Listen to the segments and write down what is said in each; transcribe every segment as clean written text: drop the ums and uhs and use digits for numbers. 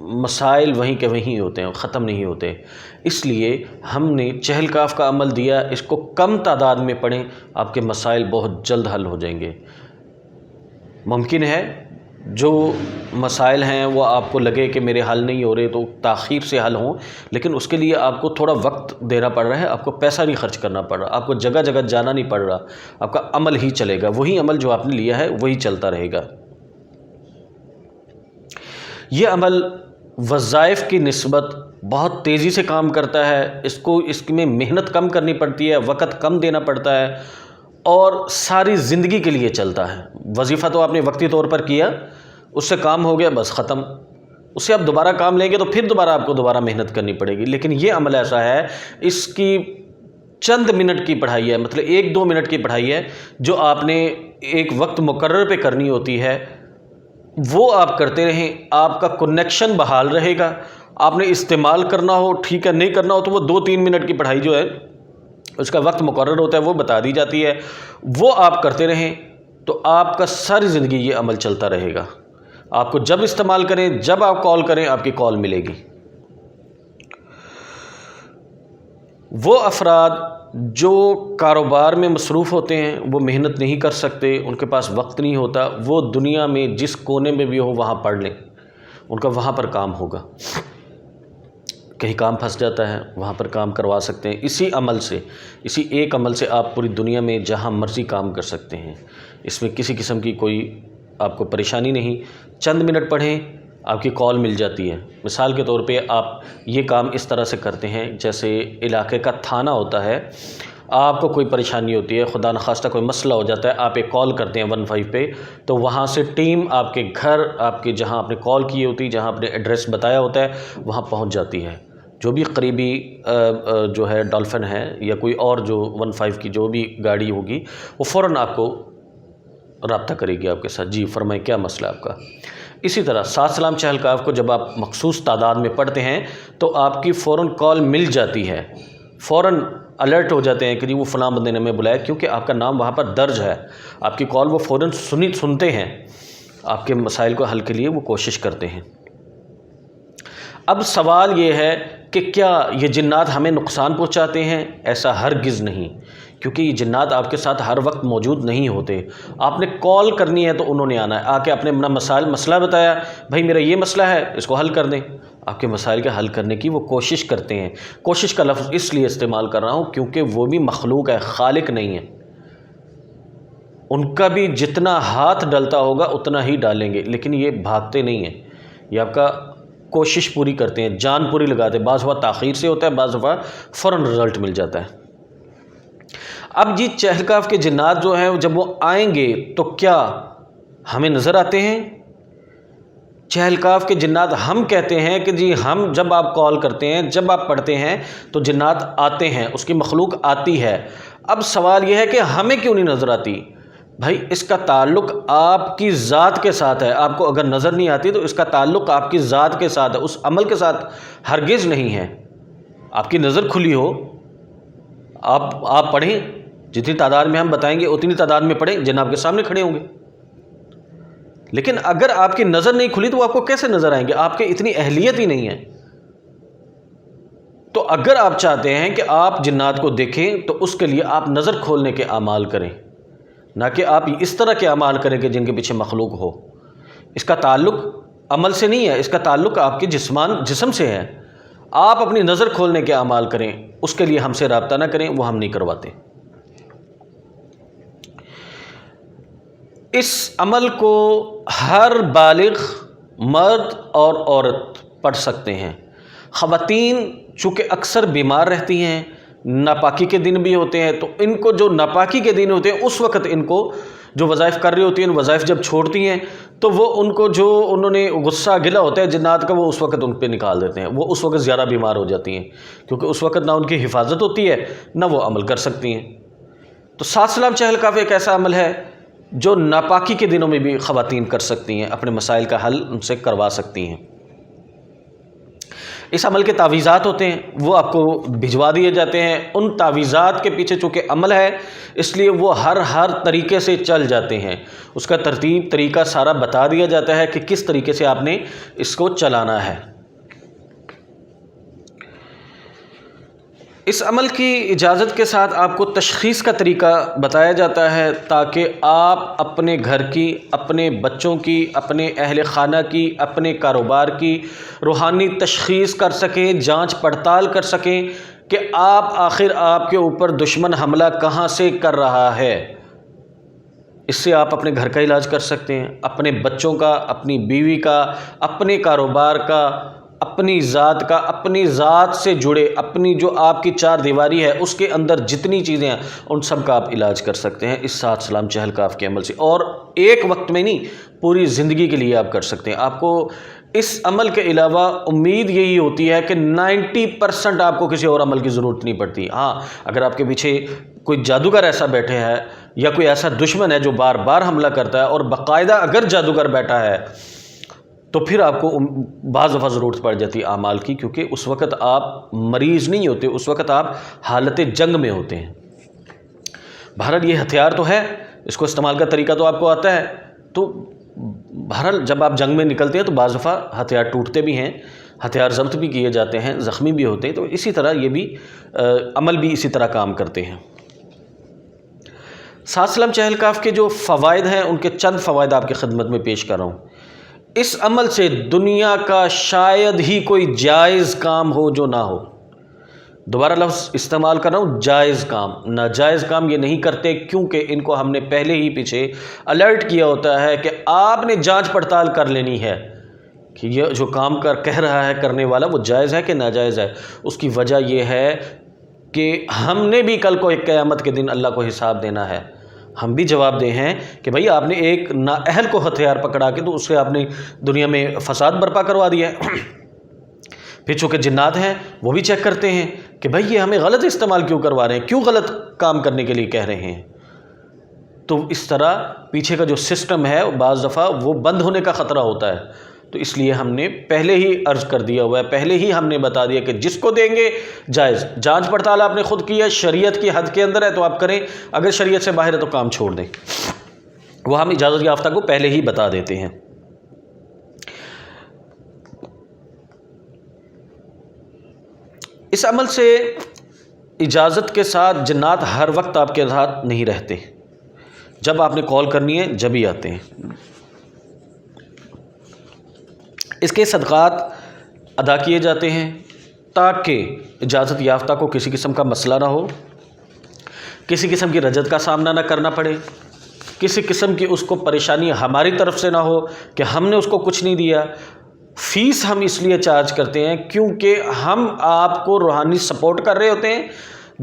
مسائل وہیں کے وہیں ہوتے ہیں، ختم نہیں ہوتے۔ اس لیے ہم نے چہل کاف کا عمل دیا، اس کو کم تعداد میں پڑھیں، آپ کے مسائل بہت جلد حل ہو جائیں گے۔ ممکن ہے جو مسائل ہیں وہ آپ کو لگے کہ میرے حل نہیں ہو رہے تو تاخیر سے حل ہوں، لیکن اس کے لیے آپ کو تھوڑا وقت دینا پڑ رہا ہے، آپ کو پیسہ نہیں خرچ کرنا پڑ رہا، آپ کو جگہ جگہ جانا نہیں پڑ رہا، آپ کا عمل ہی چلے گا، وہی عمل جو آپ نے لیا ہے وہی چلتا رہے گا۔ یہ عمل وظائف کی نسبت بہت تیزی سے کام کرتا ہے، اس میں محنت کم کرنی پڑتی ہے، وقت کم دینا پڑتا ہے، اور ساری زندگی کے لیے چلتا ہے۔ وظیفہ تو آپ نے وقتی طور پر کیا، اس سے کام ہو گیا، بس ختم۔ اس سے آپ دوبارہ کام لیں گے تو پھر دوبارہ آپ کو دوبارہ محنت کرنی پڑے گی۔ لیکن یہ عمل ایسا ہے، اس کی چند منٹ کی پڑھائی ہے، مطلب 1-2 منٹ کی پڑھائی ہے، جو آپ نے ایک وقت مقرر پہ کرنی ہوتی ہے، وہ آپ کرتے رہیں، آپ کا کنیکشن بحال رہے گا۔ آپ نے استعمال کرنا ہو ٹھیک ہے، نہیں کرنا ہو تو وہ 2-3 منٹ کی پڑھائی جو ہے اس کا وقت مقرر ہوتا ہے، وہ بتا دی جاتی ہے، وہ آپ کرتے رہیں تو آپ کا ساری زندگی یہ عمل چلتا رہے گا۔ آپ کو جب استعمال کریں، جب آپ کال کریں، آپ کی کال ملے گی۔ وہ افراد جو کاروبار میں مصروف ہوتے ہیں، وہ محنت نہیں کر سکتے، ان کے پاس وقت نہیں ہوتا، وہ دنیا میں جس کونے میں بھی ہو وہاں پڑھ لیں، ان کا وہاں پر کام ہوگا۔ کہیں کام پھنس جاتا ہے، وہاں پر کام کروا سکتے ہیں۔ اسی عمل سے، اسی ایک عمل سے آپ پوری دنیا میں جہاں مرضی کام کر سکتے ہیں، اس میں کسی قسم کی کوئی آپ کو پریشانی نہیں۔ چند منٹ پڑھیں، آپ کی کال مل جاتی ہے۔ مثال کے طور پہ آپ یہ کام اس طرح سے کرتے ہیں، جیسے علاقے کا تھانہ ہوتا ہے، آپ کو کوئی پریشانی ہوتی ہے، خدا نخواستہ کوئی مسئلہ ہو جاتا ہے، آپ ایک کال کرتے ہیں 15 پہ، تو وہاں سے ٹیم آپ کے گھر، آپ کے جہاں آپ نے کال کی ہوتی ہے، جہاں آپ نے ایڈریس بتایا ہوتا ہے، وہاں پہنچ جاتی ہے۔ جو بھی قریبی جو ہے ڈولفن ہے یا کوئی اور جو 15 کی جو بھی گاڑی ہوگی، وہ فوراً آپ کو رابطہ کرے گی آپ کے ساتھ۔ جی فرمائیں، کیا مسئلہ آپ کا؟ اسی طرح 7 سلام چہل کاف کو جب آپ مخصوص تعداد میں پڑھتے ہیں تو آپ کی فوراً کال مل جاتی ہے، فوراً الرٹ ہو جاتے ہیں کہ جی وہ فلاں بندے نے ہمیں بلایا، کیونکہ آپ کا نام وہاں پر درج ہے، آپ کی کال وہ فوراً سنتے ہیں، آپ کے مسائل کو حل کے لیے وہ کوشش کرتے ہیں۔ اب سوال یہ ہے کہ کیا یہ جنات ہمیں نقصان پہنچاتے ہیں؟ ایسا ہرگز نہیں، کیونکہ یہ جنات آپ کے ساتھ ہر وقت موجود نہیں ہوتے۔ آپ نے کال کرنی ہے تو انہوں نے آنا ہے، آ کے اپنے اپنا مسئلہ بتایا، بھائی میرا یہ مسئلہ ہے، اس کو حل کر دیں۔ آپ کے مسائل کا حل کرنے کی وہ کوشش کرتے ہیں۔ کوشش کا لفظ اس لیے استعمال کر رہا ہوں کیونکہ وہ بھی مخلوق ہے، خالق نہیں ہے۔ ان کا بھی جتنا ہاتھ ڈلتا ہوگا اتنا ہی ڈالیں گے، لیکن یہ بھاگتے نہیں ہیں، یہ آپ کا کوشش پوری کرتے ہیں، جان پوری لگاتے ہیں۔ بعض دفعہ تاخیر سے ہوتا ہے، بعض دفعہ فوراً رزلٹ مل جاتا ہے۔ اب جی چہل کاف کے جنات جو ہیں جب وہ آئیں گے تو کیا ہمیں نظر آتے ہیں؟ چہل کاف کے جنات ہم کہتے ہیں کہ جی ہم جب آپ کال کرتے ہیں، جب آپ پڑھتے ہیں تو جنات آتے ہیں، اس کی مخلوق آتی ہے۔ اب سوال یہ ہے کہ ہمیں کیوں نہیں نظر آتی؟ بھائی اس کا تعلق آپ کی ذات کے ساتھ ہے، آپ کو اگر نظر نہیں آتی تو اس کا تعلق آپ کی ذات کے ساتھ ہے، اس عمل کے ساتھ ہرگز نہیں ہے۔ آپ کی نظر کھلی ہو، آپ پڑھیں، جتنی تعداد میں ہم بتائیں گے اتنی تعداد میں پڑھیں، جناب کے سامنے کھڑے ہوں گے۔ لیکن اگر آپ کی نظر نہیں کھلی تو وہ آپ کو کیسے نظر آئیں گے؟ آپ کے اتنی اہلیت ہی نہیں ہے۔ تو اگر آپ چاہتے ہیں کہ آپ جنات کو دیکھیں تو اس کے لیے آپ نظر کھولنے کے اعمال کریں، نہ کہ آپ اس طرح کے اعمال کریں کہ جن کے پیچھے مخلوق ہو۔ اس کا تعلق عمل سے نہیں ہے، اس کا تعلق آپ کے جسم سے ہے۔ آپ اپنی نظر کھولنے کے اعمال کریں، اس کے لیے ہم سے رابطہ نہ کریں، وہ ہم نہیں کرواتے۔ اس عمل کو ہر بالغ مرد اور عورت پڑھ سکتے ہیں۔ خواتین چونکہ اکثر بیمار رہتی ہیں، ناپاکی کے دن بھی ہوتے ہیں، تو ان کو جو ناپاکی کے دن ہوتے ہیں اس وقت ان کو جو وظائف کر رہی ہوتی ہیں، وظائف جب چھوڑتی ہیں تو وہ ان کو جو انہوں نے غصہ گلہ ہوتا ہے جنات کا، وہ اس وقت ان پہ نکال دیتے ہیں۔ وہ اس وقت زیادہ بیمار ہو جاتی ہیں، کیونکہ اس وقت نہ ان کی حفاظت ہوتی ہے نہ وہ عمل کر سکتی ہیں۔ تو 7 سلام چہل کاف ایک ایسا عمل ہے جو ناپاکی کے دنوں میں بھی خواتین کر سکتی ہیں، اپنے مسائل کا حل ان سے کروا سکتی ہیں۔ اس عمل کے تعویذات ہوتے ہیں، وہ آپ کو بھجوا دیے جاتے ہیں۔ ان تعویذات کے پیچھے چونکہ عمل ہے اس لیے وہ ہر طریقے سے چل جاتے ہیں، اس کا ترتیب طریقہ سارا بتا دیا جاتا ہے کہ کس طریقے سے آپ نے اس کو چلانا ہے۔ اس عمل کی اجازت کے ساتھ آپ کو تشخیص کا طریقہ بتایا جاتا ہے تاکہ آپ اپنے گھر کی، اپنے بچوں کی، اپنے اہل خانہ کی، اپنے کاروبار کی روحانی تشخیص کر سکیں، جانچ پڑتال کر سکیں کہ آخر آپ کے اوپر دشمن حملہ کہاں سے کر رہا ہے۔ اس سے آپ اپنے گھر کا علاج کر سکتے ہیں، اپنے بچوں کا، اپنی بیوی کا، اپنے کاروبار کا، اپنی ذات کا، اپنی ذات سے جڑے اپنی جو آپ کی چار دیواری ہے اس کے اندر جتنی چیزیں ہیں ان سب کا آپ علاج کر سکتے ہیں اس سات سلام چہل کاف کے عمل سے، اور ایک وقت میں نہیں، پوری زندگی کے لیے آپ کر سکتے ہیں۔ آپ کو اس عمل کے علاوہ امید یہی ہوتی ہے کہ 90% آپ کو کسی اور عمل کی ضرورت نہیں پڑتی۔ ہاں، اگر آپ کے پیچھے کوئی جادوگر ایسا بیٹھے ہے یا کوئی ایسا دشمن ہے جو بار بار حملہ کرتا ہے اور باقاعدہ اگر جادوگر بیٹھا ہے تو پھر آپ کو بعض دفعہ ضرورت پڑ جاتی ہے اعمال کی، کیونکہ اس وقت آپ مریض نہیں ہوتے، اس وقت آپ حالت جنگ میں ہوتے ہیں۔ بہرحال یہ ہتھیار تو ہے، اس کو استعمال کا طریقہ تو آپ کو آتا ہے، تو بہرحال جب آپ جنگ میں نکلتے ہیں تو بعض دفعہ ہتھیار ٹوٹتے بھی ہیں، ہتھیار ضبط بھی کیے جاتے ہیں، زخمی بھی ہوتے ہیں، تو اسی طرح یہ بھی عمل بھی اسی طرح کام کرتے ہیں۔ سات سلام چہل کاف کے جو فوائد ہیں ان کے چند فوائد آپ کی خدمت میں پیش کر رہا ہوں۔ اس عمل سے دنیا کا شاید ہی کوئی جائز کام ہو جو نہ ہو۔ دوبارہ لفظ استعمال کر رہا ہوں، جائز کام، ناجائز کام یہ نہیں کرتے، کیونکہ ان کو ہم نے پہلے ہی پیچھے الرٹ کیا ہوتا ہے کہ آپ نے جانچ پڑتال کر لینی ہے کہ یہ جو کام کہہ رہا ہے کرنے والا وہ جائز ہے کہ ناجائز ہے۔ اس کی وجہ یہ ہے کہ ہم نے بھی کل کو ایک قیامت کے دن اللہ کو حساب دینا ہے، ہم بھی جواب دہ ہیں کہ بھائی آپ نے ایک نااہل کو ہتھیار پکڑا کے تو اس سے آپ نے دنیا میں فساد برپا کروا دیا ہے۔ پھر چونکہ جنات ہیں وہ بھی چیک کرتے ہیں کہ بھائی یہ ہمیں غلط استعمال کیوں کروا رہے ہیں، کیوں غلط کام کرنے کے لیے کہہ رہے ہیں۔ تو اس طرح پیچھے کا جو سسٹم ہے بعض دفعہ وہ بند ہونے کا خطرہ ہوتا ہے، تو اس لیے ہم نے پہلے ہی عرض کر دیا ہوا ہے، پہلے ہی ہم نے بتا دیا کہ جس کو دیں گے جائز، جانچ پڑتال آپ نے خود کی ہے، شریعت کی حد کے اندر ہے تو آپ کریں، اگر شریعت سے باہر ہے تو کام چھوڑ دیں۔ وہ ہم اجازت یافتہ کو پہلے ہی بتا دیتے ہیں۔ اس عمل سے اجازت کے ساتھ جنات ہر وقت آپ کے ساتھ نہیں رہتے، جب آپ نے کال کرنی ہے جب ہی آتے ہیں۔ اس کے صدقات ادا کیے جاتے ہیں تاکہ اجازت یافتہ کو کسی قسم کا مسئلہ نہ ہو، کسی قسم کی رجعت کا سامنا نہ کرنا پڑے، کسی قسم کی اس کو پریشانی ہماری طرف سے نہ ہو کہ ہم نے اس کو کچھ نہیں دیا۔ فیس ہم اس لیے چارج کرتے ہیں کیونکہ ہم آپ کو روحانی سپورٹ کر رہے ہوتے ہیں۔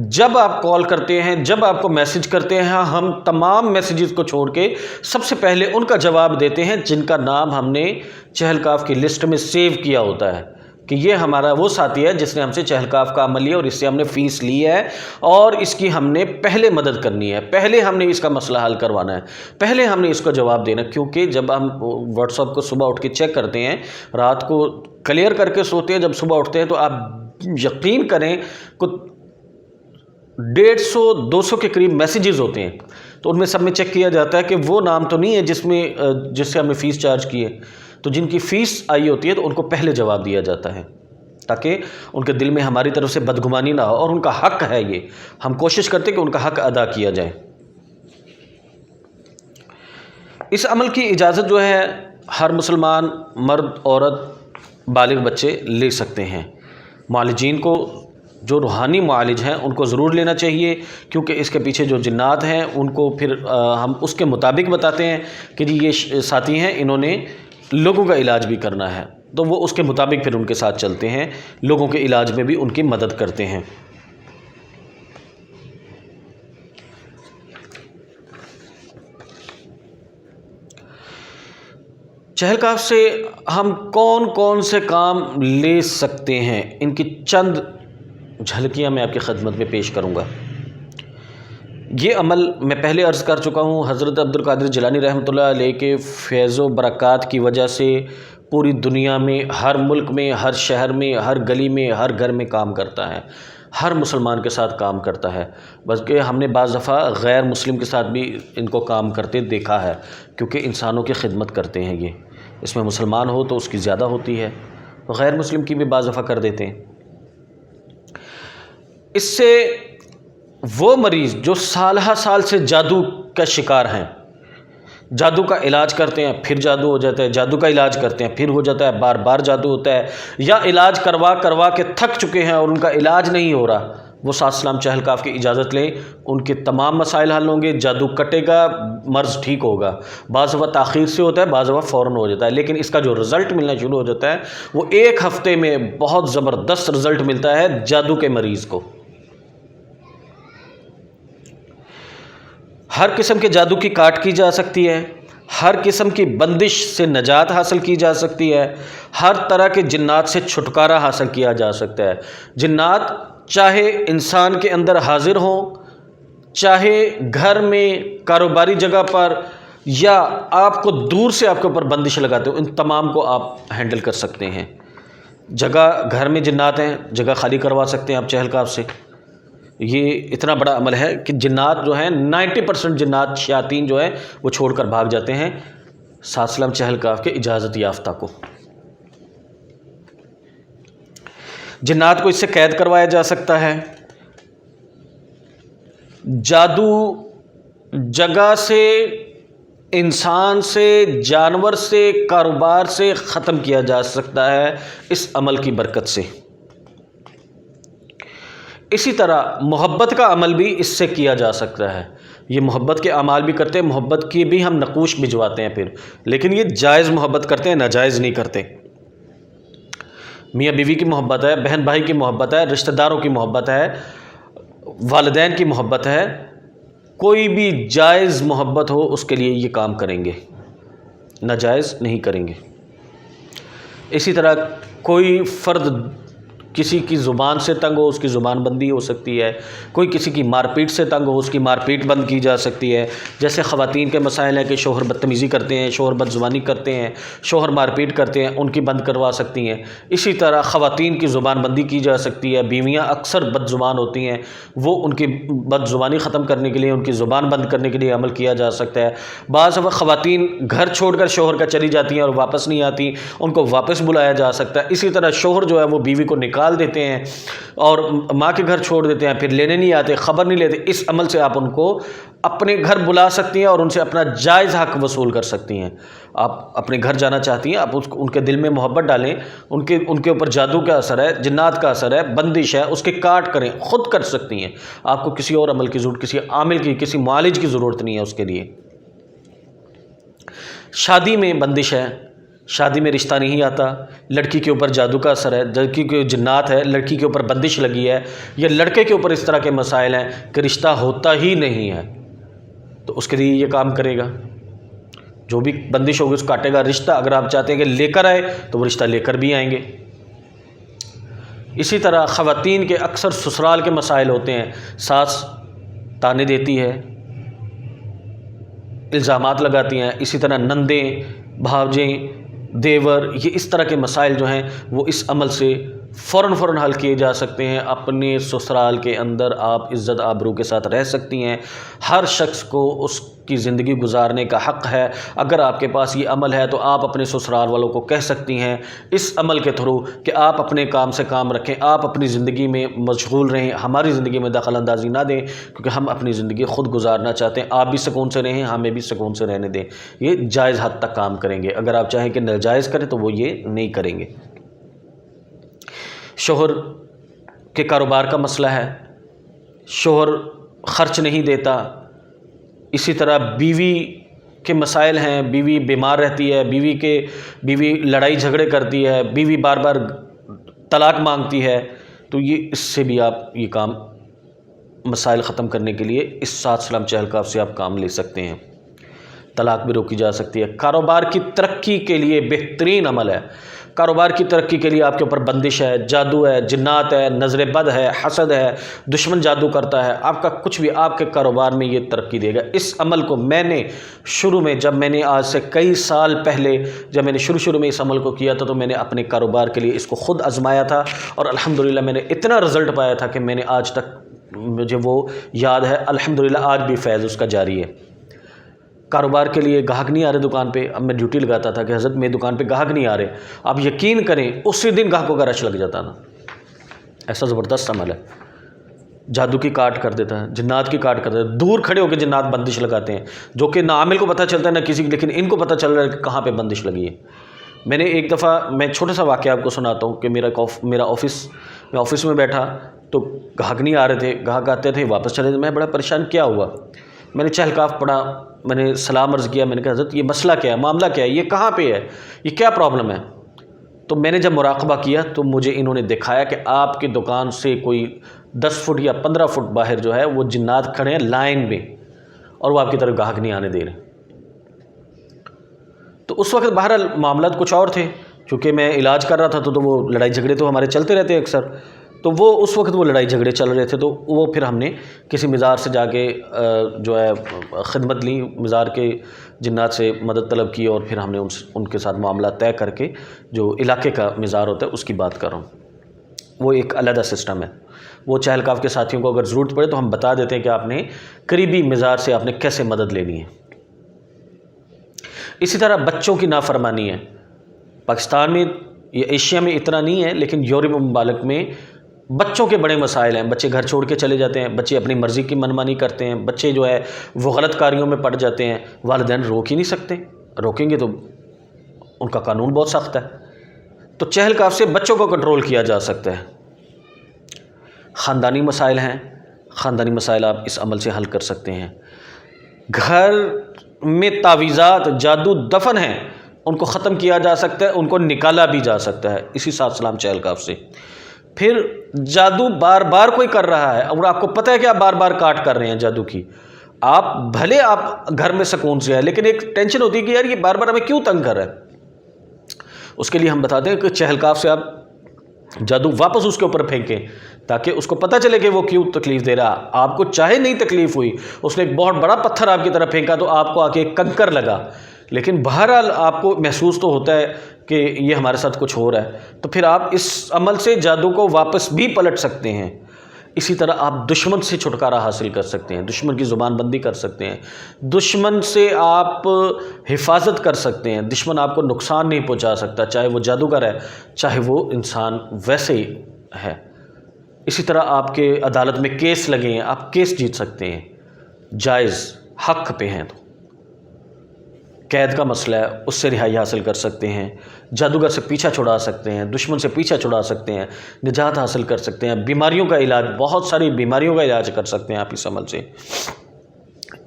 جب آپ کال کرتے ہیں، جب آپ کو میسج کرتے ہیں، ہم تمام میسیجز کو چھوڑ کے سب سے پہلے ان کا جواب دیتے ہیں جن کا نام ہم نے چہل کاف کی لسٹ میں سیو کیا ہوتا ہے کہ یہ ہمارا وہ ساتھی ہے جس نے ہم سے چہل کاف کا عمل لیا اور اس سے ہم نے فیس لی ہے اور اس کی ہم نے پہلے مدد کرنی ہے، پہلے ہم نے اس کا مسئلہ حل کروانا ہے، پہلے ہم نے اس کا جواب دینا، کیونکہ جب ہم واٹس ایپ کو صبح اٹھ کے چیک کرتے ہیں، رات کو کلیئر کر کے سوتے ہیں، جب صبح اٹھتے ہیں تو آپ یقین کریں کچھ 150-200 کے قریب میسیجز ہوتے ہیں، تو ان میں سب میں چیک کیا جاتا ہے کہ وہ نام تو نہیں ہے جس سے ہم نے فیس چارج کی ہے، تو جن کی فیس آئی ہوتی ہے تو ان کو پہلے جواب دیا جاتا ہے تاکہ ان کے دل میں ہماری طرف سے بدگمانی نہ ہو، اور ان کا حق ہے، یہ ہم کوشش کرتے کہ ان کا حق ادا کیا جائے۔ اس عمل کی اجازت جو ہے ہر مسلمان مرد عورت بالغ بچے لے سکتے ہیں۔ معالجین کو، جو روحانی معالج ہیں ان کو ضرور لینا چاہیے، کیونکہ اس کے پیچھے جو جنات ہیں ان کو پھر ہم اس کے مطابق بتاتے ہیں کہ جی یہ ساتھی ہیں، انہوں نے لوگوں کا علاج بھی کرنا ہے، تو وہ اس کے مطابق پھر ان کے ساتھ چلتے ہیں، لوگوں کے علاج میں بھی ان کی مدد کرتے ہیں۔ چہل کاف سے ہم کون کون سے کام لے سکتے ہیں، ان کی چند جھلکیاں میں آپ کی خدمت میں پیش کروں گا۔ یہ عمل میں پہلے عرض کر چکا ہوں، حضرت عبد القادر جیلانی رحمۃ اللہ علیہ کے فیض و برکات کی وجہ سے پوری دنیا میں، ہر ملک میں، ہر شہر میں، ہر گلی میں، ہر گھر میں کام کرتا ہے، ہر مسلمان کے ساتھ کام کرتا ہے، بلکہ ہم نے بعض دفعہ غیر مسلم کے ساتھ بھی ان کو کام کرتے دیکھا ہے، کیونکہ انسانوں کی خدمت کرتے ہیں یہ، اس میں مسلمان ہو تو اس کی زیادہ ہوتی ہے، غیر مسلم کی بھی بعض دفعہ کر دیتے ہیں۔ اس سے وہ مریض جو سالہ سال سے جادو کا شکار ہیں، جادو کا علاج کرتے ہیں پھر جادو ہو جاتا ہے، جادو کا علاج کرتے ہیں پھر ہو جاتا ہے، بار بار جادو ہوتا ہے، یا علاج کروا کے تھک چکے ہیں اور ان کا علاج نہیں ہو رہا، وہ سات سلام چہل کاف کی اجازت لیں، ان کے تمام مسائل حل ہوں گے، جادو کٹے گا، مرض ٹھیک ہوگا۔ بعض وقت تاخیر سے ہوتا ہے، بعض وقت فوراً ہو جاتا ہے، لیکن اس کا جو رزلٹ ملنا شروع ہو جاتا ہے وہ 1 ہفتے میں بہت زبردست رزلٹ ملتا ہے جادو کے مریض کو۔ ہر قسم کے جادو کی کاٹ کی جا سکتی ہے، ہر قسم کی بندش سے نجات حاصل کی جا سکتی ہے، ہر طرح کے جنات سے چھٹکارا حاصل کیا جا سکتا ہے۔ جنات چاہے انسان کے اندر حاضر ہوں، چاہے گھر میں، کاروباری جگہ پر، یا آپ کو دور سے آپ کے اوپر بندش لگاتے ہو، ان تمام کو آپ ہینڈل کر سکتے ہیں۔ جگہ گھر میں جنات ہیں، جگہ خالی کروا سکتے ہیں آپ چہل کاف سے۔ یہ اتنا بڑا عمل ہے کہ جنات جو ہیں 90% جنات شیاطین جو ہیں وہ چھوڑ کر بھاگ جاتے ہیں سات سلام چہل کاف کے اجازت یافتہ کو۔ جنات کو اس سے قید کروایا جا سکتا ہے۔ جادو جگہ سے، انسان سے، جانور سے، کاروبار سے ختم کیا جا سکتا ہے اس عمل کی برکت سے۔ اسی طرح محبت کا عمل بھی اس سے کیا جا سکتا ہے۔ یہ محبت کے اعمال بھی کرتے ہیں، محبت کی بھی ہم نقوش بھجواتے ہیں پھر، لیکن یہ جائز محبت کرتے ہیں، ناجائز نہیں کرتے۔ میاں بیوی کی محبت ہے، بہن بھائی کی محبت ہے، رشتہ داروں کی محبت ہے، والدین کی محبت ہے، کوئی بھی جائز محبت ہو اس کے لیے یہ کام کریں گے، ناجائز نہیں کریں گے۔ اسی طرح کوئی فرد کسی کی زبان سے تنگ ہو، اس کی زبان بندی ہو سکتی ہے، کوئی کسی کی مار پیٹ سے تنگ ہو، اس کی مار پیٹ بند کی جا سکتی ہے۔ جیسے خواتین کے مسائل ہیں کہ شوہر بدتمیزی کرتے ہیں، شوہر بد زبانی کرتے ہیں، شوہر مار پیٹ کرتے ہیں، ان کی بند کروا سکتی ہیں۔ اسی طرح خواتین کی زبان بندی کی جا سکتی ہے، بیویاں اکثر بد زبان ہوتی ہیں، وہ ان کی بد زبانی ختم کرنے کے لیے، ان کی زبان بند کرنے کے لیے عمل کیا جا سکتا ہے۔ بعض وقت خواتین گھر چھوڑ کر شوہر کا چلی جاتی ہیں اور واپس نہیں آتی، ان کو واپس بلایا جا سکتا ہے۔ اسی طرح شوہر جو ہے وہ بیوی کو نکال دیتے ہیں اور ماں کے گھر چھوڑ دیتے ہیں، پھر لینے نہیں آتے، خبر نہیں لیتے۔ اس عمل سے آپ ان کو اپنے گھر بلا سکتی ہیں اور ان سے اپنا جائز حق وصول کر سکتی ہیں۔ آپ اپنے گھر جانا چاہتی ہیں، آپ ان کے دل میں محبت ڈالیں، ان کے اوپر جادو کا اثر ہے، جنات کا اثر ہے، بندش ہے، اس کے کاٹ کریں، خود کر سکتی ہیں۔ آپ کو کسی اور عمل کی ضرورت، کسی عامل کی، کسی معالج کی ضرورت نہیں ہے اس کے لیے۔ شادی میں بندش ہے، شادی میں رشتہ نہیں آتا، لڑکی کے اوپر جادو کا اثر ہے، لڑکی کے جنات ہے، لڑکی کے اوپر بندش لگی ہے، یا لڑکے کے اوپر اس طرح کے مسائل ہیں کہ رشتہ ہوتا ہی نہیں ہے، تو اس کے لیے یہ کام کرے گا، جو بھی بندش ہوگی اس کاٹے گا رشتہ۔ اگر آپ چاہتے ہیں کہ لے کر آئے تو وہ رشتہ لے کر بھی آئیں گے۔ اسی طرح خواتین کے اکثر سسرال کے مسائل ہوتے ہیں، ساس تانے دیتی ہے، الزامات لگاتی ہیں، اسی طرح نندیں، بھاوجیں، دیور، یہ اس طرح کے مسائل جو ہیں وہ اس عمل سے فوراً حل کیے جا سکتے ہیں۔ اپنے سسرال کے اندر آپ عزت آبرو کے ساتھ رہ سکتی ہیں، ہر شخص کو اس کی زندگی گزارنے کا حق ہے۔ اگر آپ کے پاس یہ عمل ہے تو آپ اپنے سسرال والوں کو کہہ سکتی ہیں اس عمل کے تھرو کہ آپ اپنے کام سے کام رکھیں، آپ اپنی زندگی میں مشغول رہیں، ہماری زندگی میں دخل اندازی نہ دیں، کیونکہ ہم اپنی زندگی خود گزارنا چاہتے ہیں، آپ بھی سکون سے رہیں، ہمیں بھی سکون سے رہنے دیں۔ یہ جائز حد تک کام کریں گے۔ اگر آپ چاہیں کہ ناجائز کریں تو وہ یہ نہیں کریں گے۔ شوہر کے کاروبار کا مسئلہ ہے، شوہر خرچ نہیں دیتا، اسی طرح بیوی کے مسائل ہیں، بیوی بیمار رہتی ہے، بیوی لڑائی جھگڑے کرتی ہے، بیوی بار بار طلاق مانگتی ہے، تو یہ اس سے بھی آپ یہ کام مسائل ختم کرنے کے لیے اس سات سلام چہل کاف سے آپ کام لے سکتے ہیں۔ طلاق بھی روکی جا سکتی ہے۔ کاروبار کی ترقی کے لیے بہترین عمل ہے، کاروبار کی ترقی کے لیے آپ کے اوپر بندش ہے، جادو ہے، جنات ہے، نظر بد ہے، حسد ہے، دشمن جادو کرتا ہے، آپ کا کچھ بھی آپ کے کاروبار میں یہ ترقی دے گا۔ اس عمل کو میں نے شروع میں، جب میں نے آج سے کئی سال پہلے جب میں نے شروع میں اس عمل کو کیا تھا، تو میں نے اپنے کاروبار کے لیے اس کو خود آزمایا تھا، اور الحمدللہ میں نے اتنا رزلٹ پایا تھا کہ میں نے آج تک مجھے وہ یاد ہے، الحمدللہ آج بھی فیض اس کا جاری ہے۔ کاروبار کے لیے گاہک نہیں آ رہے دکان پہ، اب میں ڈیوٹی لگاتا تھا کہ حضرت میری دکان پہ گاہک نہیں آ رہے، آپ یقین کریں اسی دن گاہکوں کا رش لگ جاتا نا، ایسا زبردست عمل ہے۔ جادو کی کاٹ کر دیتا ہے، جنات کی کاٹ کر دیتا ہے، دور کھڑے ہو کے جنات بندش لگاتے ہیں، جو کہ نہ عامل کو پتہ چلتا ہے نہ کسی کی، لیکن ان کو پتہ چل رہا ہے کہ کہاں پہ بندش لگی ہے۔ میں نے ایک دفعہ، میں چھوٹا سا واقعہ آپ کو سناتا ہوں کہ میرا آفس میں بیٹھا تو گاہک نہیں آ رہے تھے، گاہک آتے تھے واپس چلے تھے، میں بڑا پریشان، کیا ہوا؟ میں نے چہلکاف پڑھا، میں نے سلام عرض کیا، میں نے کہا حضرت یہ مسئلہ کیا ہے، معاملہ کیا ہے، یہ کہاں پہ ہے، یہ کیا پرابلم ہے؟ تو میں نے جب مراقبہ کیا تو مجھے انہوں نے دکھایا کہ آپ کی دکان سے کوئی 10 فٹ یا 15 فٹ باہر جو ہے وہ جنات کھڑے ہیں لائن میں، اور وہ آپ کی طرف گاہک نہیں آنے دے رہے۔ تو اس وقت بہرحال معاملات کچھ اور تھے، چونکہ میں علاج کر رہا تھا تو وہ لڑائی جھگڑے تو ہمارے چلتے رہتے ہیں اکثر، تو وہ اس وقت وہ لڑائی جھگڑے چل رہے تھے، تو وہ پھر ہم نے کسی مزار سے جا کے جو ہے خدمت لی، مزار کے جنات سے مدد طلب کی، اور پھر ہم نے ان کے ساتھ معاملہ طے کر کے جو علاقے کا مزار ہوتا ہے اس کی بات کر رہا ہوں، وہ ایک علیحدہ سسٹم ہے۔ وہ چہلکاف کے ساتھیوں کو اگر ضرورت پڑے تو ہم بتا دیتے ہیں کہ آپ نے قریبی مزار سے آپ نے کیسے مدد لینی ہے۔ اسی طرح بچوں کی نافرمانی ہے، پاکستان میں یا ایشیا میں اتنا نہیں ہے، لیکن یورپ ممالک میں بچوں کے بڑے مسائل ہیں، بچے گھر چھوڑ کے چلے جاتے ہیں، بچے اپنی مرضی کی منمانی کرتے ہیں، بچے جو ہے وہ غلط کاریوں میں پڑ جاتے ہیں، والدین روک ہی نہیں سکتے، روکیں گے تو ان کا قانون بہت سخت ہے، تو چہلکاف سے بچوں کو کنٹرول کیا جا سکتا ہے۔ خاندانی مسائل ہیں، خاندانی مسائل آپ اس عمل سے حل کر سکتے ہیں۔ گھر میں تعویذات، جادو دفن ہیں، ان کو ختم کیا جا سکتا ہے، ان کو نکالا بھی جا سکتا ہے اسی سات سلام چہلکاف سے۔ پھر جادو بار بار کوئی کر رہا ہے اور آپ کو پتہ ہے کہ آپ بار بار کاٹ کر رہے ہیں جادو کی، آپ بھلے آپ گھر میں سکون سے ہیں، لیکن ایک ٹینشن ہوتی ہے کہ یار یہ بار بار ہمیں کیوں تنگ کر رہا ہے۔ اس کے لیے ہم بتاتے ہیں کہ چہلکاف سے آپ جادو واپس اس کے اوپر پھینکیں تاکہ اس کو پتہ چلے کہ وہ کیوں تکلیف دے رہا۔ آپ کو چاہے نہیں تکلیف ہوئی، اس نے ایک بہت بڑا پتھر آپ کی طرف پھینکا تو آپ کو آ کے ایک کنکر لگا، لیکن بہرحال آپ کو محسوس تو ہوتا ہے کہ یہ ہمارے ساتھ کچھ ہو رہا ہے، تو پھر آپ اس عمل سے جادو کو واپس بھی پلٹ سکتے ہیں۔ اسی طرح آپ دشمن سے چھٹکارا حاصل کر سکتے ہیں، دشمن کی زبان بندی کر سکتے ہیں، دشمن سے آپ حفاظت کر سکتے ہیں، دشمن آپ کو نقصان نہیں پہنچا سکتا، چاہے وہ جادوگر ہے چاہے وہ انسان ویسے ہی ہے۔ اسی طرح آپ کے عدالت میں کیس لگے ہیں، آپ کیس جیت سکتے ہیں، جائز حق پہ ہیں تو۔ قید کا مسئلہ ہے، اس سے رہائی حاصل کر سکتے ہیں، جادوگر سے پیچھا چھڑا سکتے ہیں، دشمن سے پیچھا چھڑا سکتے ہیں، نجات حاصل کر سکتے ہیں، بیماریوں کا علاج، بہت ساری بیماریوں کا علاج کر سکتے ہیں آپ اس عمل سے۔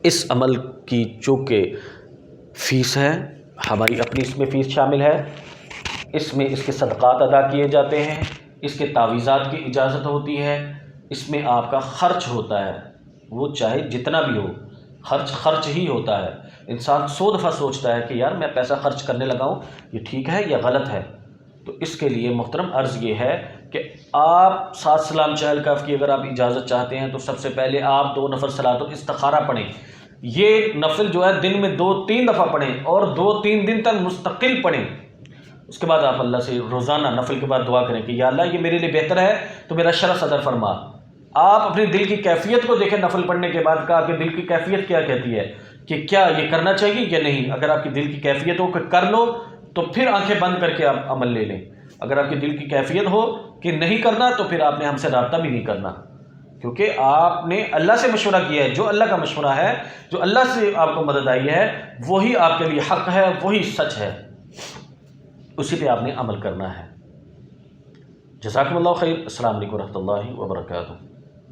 اس عمل کی چونکہ فیس ہے، ہماری اپنی اس میں فیس شامل ہے، اس میں اس کے صدقات ادا کیے جاتے ہیں، اس کے تعویذات کی اجازت ہوتی ہے، اس میں آپ کا خرچ ہوتا ہے، وہ چاہے جتنا بھی ہو خرچ ہی ہوتا ہے۔ انسان 100 دفعہ سوچتا ہے کہ یار میں پیسہ خرچ کرنے لگا ہوں، یہ ٹھیک ہے یا غلط ہے، تو اس کے لیے محترم عرض یہ ہے کہ آپ سات سلام چہلکاف کی اگر آپ اجازت چاہتے ہیں تو سب سے پہلے آپ 2 نفل صلاۃ الاستخارہ پڑھیں۔ یہ نفل جو ہے دن میں 2-3 دفعہ پڑھیں اور 2-3 دن تک مستقل پڑھیں۔ اس کے بعد آپ اللہ سے روزانہ نفل کے بعد دعا کریں کہ یا اللہ یہ میرے لیے بہتر ہے تو میرا شرح صدر فرما۔ آپ اپنے دل کی کیفیت کو دیکھیں، نفل پڑھنے کے بعد کہا کہ دل کی کیفیت کیا کہتی ہے کہ کیا یہ کرنا چاہیے یا نہیں۔ اگر آپ کی دل کی کیفیت ہو کہ کر لو تو پھر آنکھیں بند کر کے آپ عمل لے لیں، اگر آپ کی دل کی کیفیت ہو کہ نہیں کرنا تو پھر آپ نے ہم سے رابطہ بھی نہیں کرنا، کیونکہ آپ نے اللہ سے مشورہ کیا ہے۔ جو اللہ کا مشورہ ہے، جو اللہ سے آپ کو مدد آئی ہے، وہی آپ کے لیے حق ہے، وہی سچ ہے، اسی پہ آپ نے عمل کرنا ہے۔ جزاکم اللہ خیر۔ السلام علیکم ورحمۃ اللہ وبرکاتہ۔